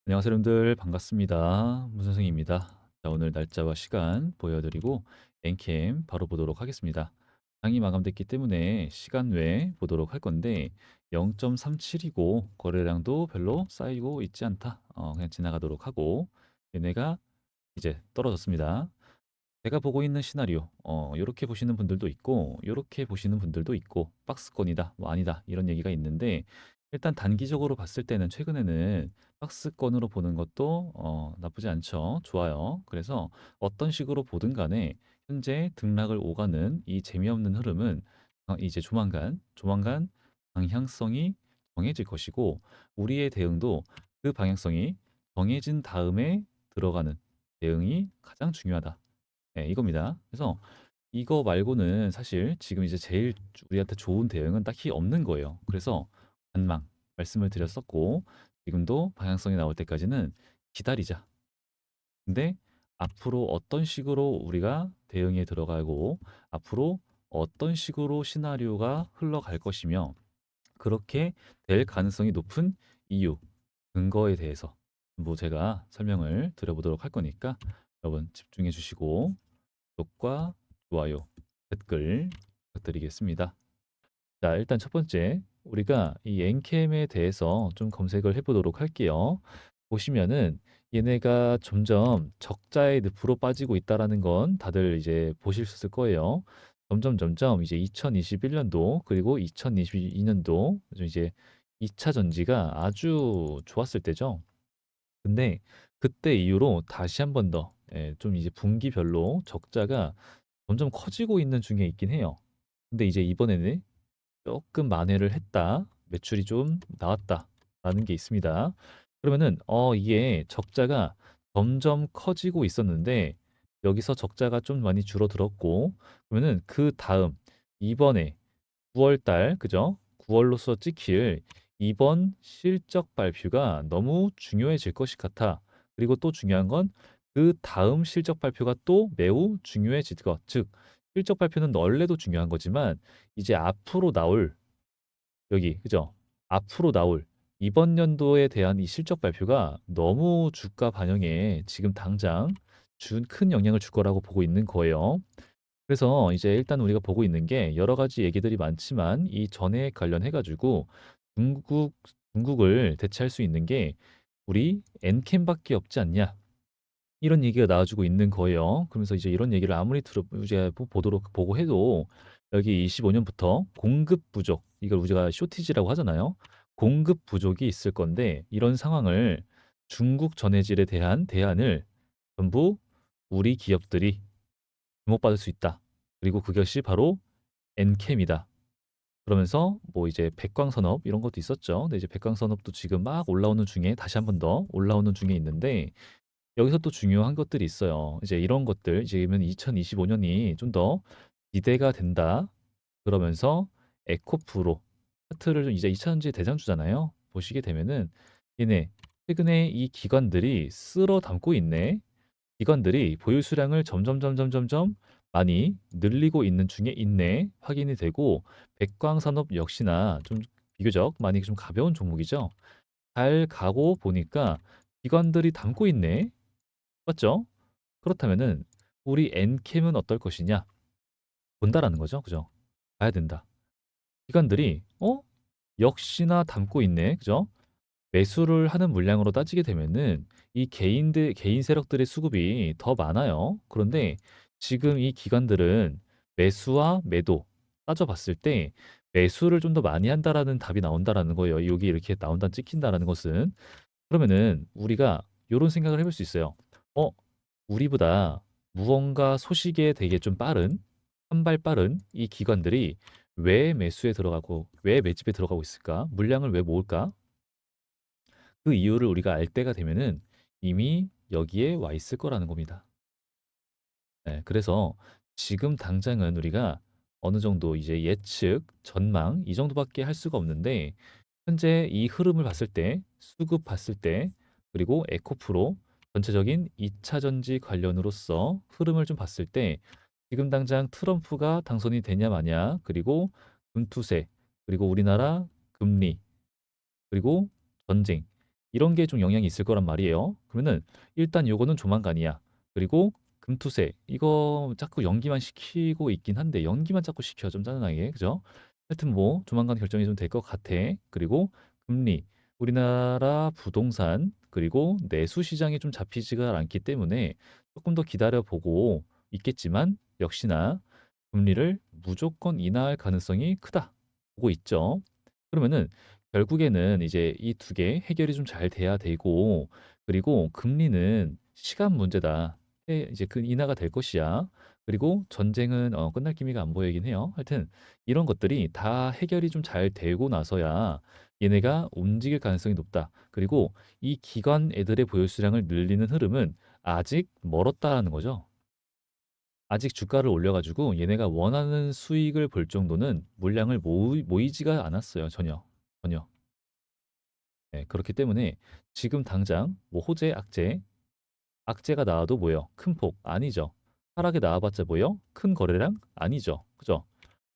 안녕하세요 여러분들 반갑습니다. 문선생입니다. 자 오늘 날짜와 시간 보여드리고 엔캠 바로 보도록 하겠습니다. 장이 마감됐기 때문에 시간 외에 보도록 할 건데 0.37이고 거래량도 별로 쌓이고 있지 않다. 그냥 지나가도록 하고 얘네가 이제 떨어졌습니다. 제가 보고 있는 시나리오 요렇게 보시는 분들도 있고 요렇게 보시는 분들도 있고 박스권이다 뭐 아니다 이런 얘기가 있는데 일단 단기적으로 봤을 때는 최근에는 박스권으로 보는 것도 나쁘지 않죠. 좋아요. 그래서 어떤 식으로 보든 간에 현재 등락을 오가는 이 재미없는 흐름은 이제 조만간 방향성이 정해질 것이고 우리의 대응도 그 방향성이 정해진 다음에 들어가는 대응이 가장 중요하다. 네, 이겁니다. 그래서 이거 말고는 사실 지금 이제 제일 우리한테 좋은 대응은 딱히 없는 거예요. 그래서 관망 말씀을 드렸었고 지금도 방향성이 나올 때까지는 기다리자. 근데 앞으로 어떤 식으로 우리가 대응에 들어가고 앞으로 어떤 식으로 시나리오가 흘러갈 것이며 그렇게 될 가능성이 높은 이유, 근거에 대해서 뭐 제가 설명을 드려보도록 할 거니까 여러분 집중해 주시고 구독과 좋아요, 댓글 부탁드리겠습니다. 자, 일단 첫 번째, 우리가 이 엔캠에 대해서 좀 검색을 해보도록 할게요. 보시면은 얘네가 점점 적자의 늪으로 빠지고 있다라는 건 다들 이제 보실 수 있을 거예요. 점점 이제 2021년도 그리고 2022년도 이제 2차 전지가 아주 좋았을 때죠. 근데 그때 이후로 다시 한 번 더, 좀 이제 분기별로 적자가 점점 커지고 있는 중에 있긴 해요. 근데 이제 이번에는 조금 만회를 했다. 매출이 좀 나왔다라는 게 있습니다. 그러면은 이게 적자가 점점 커지고 있었는데 여기서 적자가 좀 많이 줄어들었고 그러면은 그다음 이번에 9월 달 그죠? 9월로서 찍힐 이번 실적 발표가 너무 중요해질 것이 같아. 그리고 또 중요한 건 그다음 실적 발표가 또 매우 중요해질 것. 즉 실적 발표는 원래도 중요한 거지만 이제 앞으로 나올 여기 그죠? 앞으로 나올 이번 연도에 대한 이 실적 발표가 너무 주가 반영에 지금 당장 준 큰 영향을 줄 거라고 보고 있는 거예요. 그래서 이제 일단 우리가 보고 있는 게 여러 가지 얘기들이 많지만 이 전해에 관련해 가지고 중국 중국을 대체할 수 있는 게 우리 엔캠밖에 없지 않냐. 이런 얘기가 나와주고 있는 거예요. 그러면서 이제 이런 얘기를 아무리 이제 보도록 보고 해도 여기 25년부터 공급 부족, 이걸 우리가 쇼티지라고 하잖아요. 공급 부족이 있을 건데 이런 상황을 중국 전해질에 대한 대안을 전부 우리 기업들이 주목받을 수 있다. 그리고 그것이 바로 엔캠이다. 그러면서 뭐 이제 백광산업 이런 것도 있었죠. 근데 이제 백광산업도 지금 막 올라오는 중에 다시 한 번 더 올라오는 중에 있는데 여기서 또 중요한 것들이 있어요. 이제 이런 것들 이제 면 2025년이 좀 더 기대가 된다. 그러면서 에코프로 차트를 좀 이제 2차전지 대장주잖아요. 보시게 되면은 얘네 최근에 이 기관들이 쓸어 담고 있네. 기관들이 보유 수량을 점점 많이 늘리고 있는 중에 있네. 확인이 되고 백광산업 역시나 좀 비교적 많이 좀 가벼운 종목이죠. 잘 가고 보니까 기관들이 담고 있네. 맞죠? 그렇다면은 우리 엔캠은 어떨 것이냐? 본다라는 거죠. 그죠? 봐야 된다. 기관들이 역시나 담고 있네. 그죠? 매수를 하는 물량으로 따지게 되면은 이 개인 세력들의 수급이 더 많아요. 그런데 지금 이 기관들은 매수와 매도 따져봤을 때 매수를 좀 더 많이 한다라는 답이 나온다라는 거예요. 여기 이렇게 나온다 찍힌다라는 것은 그러면은 우리가 이런 생각을 해볼 수 있어요. 어, 우리보다 무언가 소식에 되게 좀 빠른 한 발 빠른 이 기관들이 왜 매수에 들어가고 왜 매집에 들어가고 있을까? 물량을 왜 모을까? 그 이유를 우리가 알 때가 되면은 이미 여기에 와 있을 거라는 겁니다. 네, 그래서 지금 당장은 우리가 어느 정도 이제 예측, 전망 이 정도밖에 할 수가 없는데 현재 이 흐름을 봤을 때, 수급 봤을 때, 그리고 에코프로 전체적인 2차 전지 관련으로서 흐름을 좀 봤을 때 지금 당장 트럼프가 당선이 되냐 마냐, 그리고 금투세, 그리고 우리나라 금리, 그리고 전쟁 이런 게 좀 영향이 있을 거란 말이에요. 그러면은 일단 요거는 조만간이야. 그리고 금투세 이거 자꾸 연기만 시키고 있긴 한데 연기만 자꾸 시켜 좀 짜증나게 그죠? 하여튼 뭐 조만간 결정이 좀 될 것 같아. 그리고 금리 우리나라 부동산 그리고 내수 시장이 좀 잡히지가 않기 때문에 조금 더 기다려 보고 있겠지만 역시나 금리를 무조건 인하할 가능성이 크다 보고 있죠. 그러면은 결국에는 이제 이 두 개 해결이 좀 잘 돼야 되고 그리고 금리는 시간 문제다. 이제 그 인하가 될 것이야. 그리고 전쟁은 끝날 기미가 안 보이긴 해요. 하여튼 이런 것들이 다 해결이 좀 잘 되고 나서야 얘네가 움직일 가능성이 높다. 그리고 이 기관 애들의 보유수량을 늘리는 흐름은 아직 멀었다라는 거죠. 아직 주가를 올려가지고 얘네가 원하는 수익을 볼 정도는 물량을 모이지가 않았어요. 전혀. 전혀. 네, 그렇기 때문에 지금 당장 뭐 호재, 악재가 나와도 뭐예요? 큰 폭 아니죠. 하락에 나와봤자 뭐예요? 큰 거래량 아니죠. 그죠?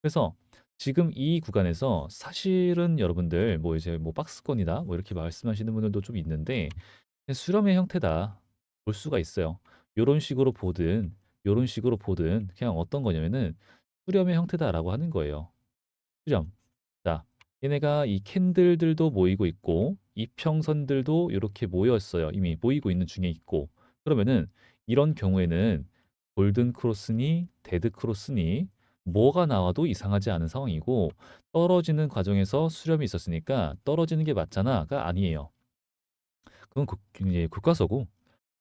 그래서 지금 이 구간에서 사실은 여러분들 뭐 이제 뭐 박스권이다 뭐 이렇게 말씀하시는 분들도 좀 있는데 그냥 수렴의 형태다 볼 수가 있어요. 요런 식으로 보든 요런 식으로 보든 그냥 어떤 거냐면은 수렴의 형태다라고 하는 거예요. 수렴. 자, 얘네가 이 캔들들도 모이고 있고 이평선들도 이렇게 모였어요. 이미 모이고 있는 중에 있고 그러면은 이런 경우에는 골든 크로스니 데드 크로스니 뭐가 나와도 이상하지 않은 상황이고 떨어지는 과정에서 수렴이 있었으니까 떨어지는 게 맞잖아가 아니에요. 그건 이제 교과서고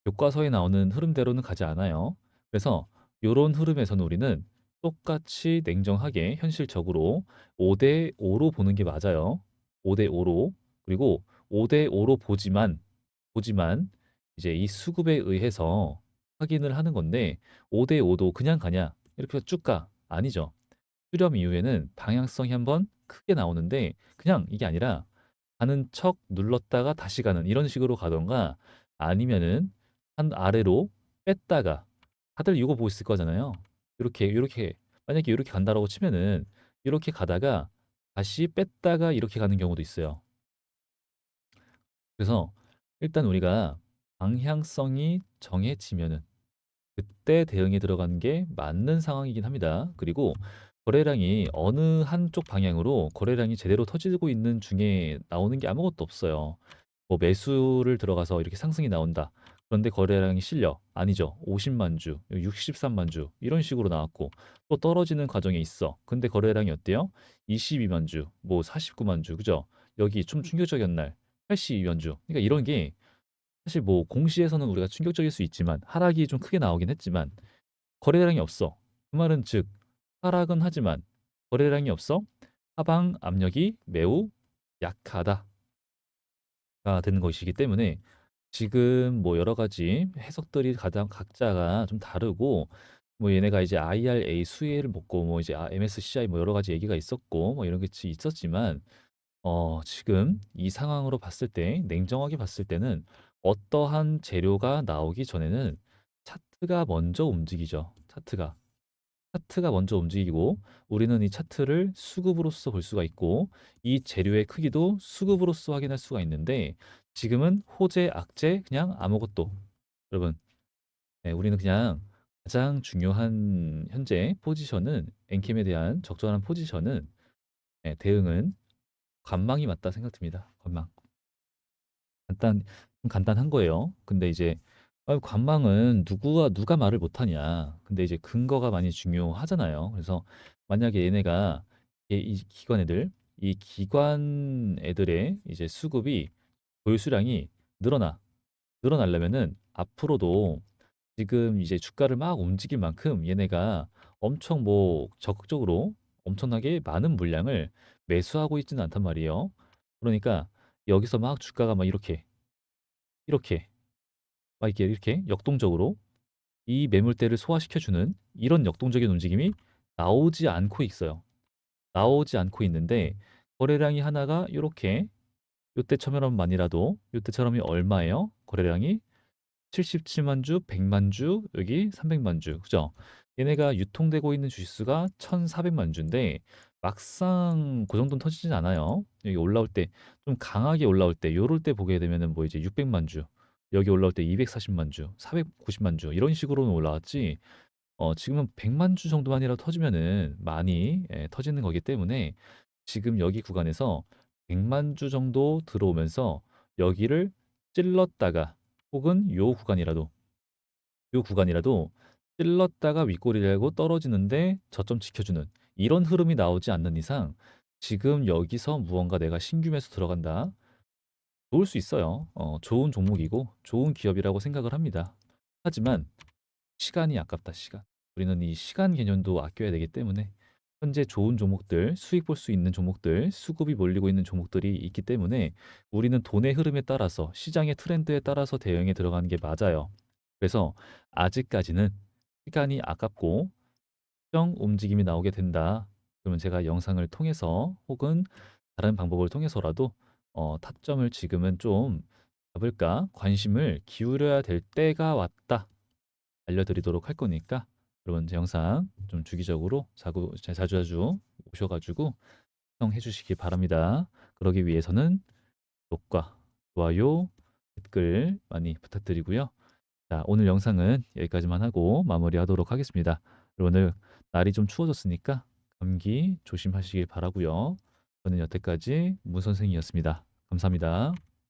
교과서에 나오는 흐름대로는 가지 않아요. 그래서 요런 흐름에서는 우리는 똑같이 냉정하게 현실적으로 5대 5로 보는 게 맞아요. 5대 5로. 그리고 5대 5로 보지만 이제 이 수급에 의해서 확인을 하는 건데 5대 5도 그냥 가냐? 이렇게 해서 쭉 가. 아니죠. 수렴 이후에는 방향성이 한번 크게 나오는데 그냥 이게 아니라 가는 척 눌렀다가 다시 가는 이런 식으로 가던가 아니면은 한 아래로 뺐다가 다들 이거 보고 있을 거잖아요. 이렇게 만약에 이렇게 간다라고 치면은 이렇게 가다가 다시 뺐다가 이렇게 가는 경우도 있어요. 그래서 일단 우리가 방향성이 정해지면은 그때 대응에 들어가는 게 맞는 상황이긴 합니다. 그리고 거래량이 어느 한쪽 방향으로 거래량이 제대로 터지고 있는 중에 나오는 게 아무것도 없어요. 뭐 매수를 들어가서 이렇게 상승이 나온다. 그런데 거래량이 실려. 아니죠. 50만 주, 63만 주 이런 식으로 나왔고 또 떨어지는 과정에 있어. 근데 거래량이 어때요? 22만 주, 뭐 49만 주, 그죠? 여기 좀 충격적인 날 82만 주. 그러니까 이런 게 사실 뭐 공시에서는 우리가 충격적일 수 있지만 하락이 좀 크게 나오긴 했지만 거래량이 없어. 그 말은 즉 하락은 하지만 거래량이 없어. 하방 압력이 매우 약하다가 되는 것이기 때문에 지금 뭐 여러 가지 해석들이 가장 각자가 좀 다르고 뭐 얘네가 이제 IRA 수혜를 먹고 뭐 이제 MSCI 뭐 여러 가지 얘기가 있었고 뭐 이런 게 있었지만 지금 이 상황으로 봤을 때 냉정하게 봤을 때는 어떠한 재료가 나오기 전에는 차트가 먼저 움직이죠. 차트가 먼저 움직이고 우리는 이 차트를 수급으로서 볼 수가 있고 이 재료의 크기도 수급으로서 확인할 수가 있는데 지금은 호재, 악재 그냥 아무것도 여러분 우리는 그냥 가장 중요한 현재 포지션은 엔캠에 대한 적절한 포지션은 대응은 관망이 맞다 생각됩니다. 관망. 간단 간단한 거예요. 근데 이제 관망은 누가 말을 못하냐. 근데 이제 근거가 많이 중요하잖아요. 그래서 만약에 얘네가 이 기관 애들, 이 기관 애들의 이제 수급이 보유수량이 늘어나 늘어나려면은 앞으로도 지금 이제 주가를 막 움직일 만큼 얘네가 엄청 뭐 적극적으로 엄청나게 많은 물량을 매수하고 있지는 않단 말이에요. 그러니까 여기서 막 주가가 막 이렇게 막 이렇게 역동적으로 이 매물대를 소화시켜주는 이런 역동적인 움직임이 나오지 않고 있어요. 나오지 않고 있는데 거래량이 하나가 이렇게 요때처럼만이라도 요때처럼이 얼마예요? 거래량이 77만 주, 100만 주, 여기 300만 주. 그죠? 얘네가 유통되고 있는 주식수가 1,400만 주인데 막상 그 정도는 터지진 않아요. 여기 올라올 때 좀 강하게 올라올 때 요럴 때 보게 되면은 뭐 이제 600만 주, 여기 올라올 때 240만 주, 490만 주 이런 식으로는 올라왔지 지금은 100만 주 정도만이라도 터지면은 많이 터지는 거기 때문에 지금 여기 구간에서 100만 주 정도 들어오면서 여기를 찔렀다가 혹은 요 구간이라도 찔렀다가 윗꼬리를 하고 떨어지는데 저점 지켜주는 이런 흐름이 나오지 않는 이상 지금 여기서 무언가 내가 신규 매수 들어간다. 좋을 수 있어요. 좋은 종목이고 좋은 기업이라고 생각을 합니다. 하지만 시간이 아깝다, 시간. 우리는 이 시간 개념도 아껴야 되기 때문에 현재 좋은 종목들, 수익 볼 수 있는 종목들, 수급이 몰리고 있는 종목들이 있기 때문에 우리는 돈의 흐름에 따라서 시장의 트렌드에 따라서 대응에 들어가는 게 맞아요. 그래서 아직까지는 시간이 아깝고 특정 움직임이 나오게 된다. 그러면 제가 영상을 통해서 혹은 다른 방법을 통해서라도 타점을 지금은 좀 잡을까 관심을 기울여야 될 때가 왔다. 알려드리도록 할 거니까 여러분 제 영상 좀 주기적으로 자주자주 오셔가지고 시청해 주시기 바랍니다. 그러기 위해서는 구독과 좋아요, 댓글 많이 부탁드리고요. 자, 오늘 영상은 여기까지만 하고 마무리하도록 하겠습니다. 오늘 날이 좀 추워졌으니까 감기 조심하시길 바라고요. 저는 여태까지 문 선생이었습니다. 감사합니다.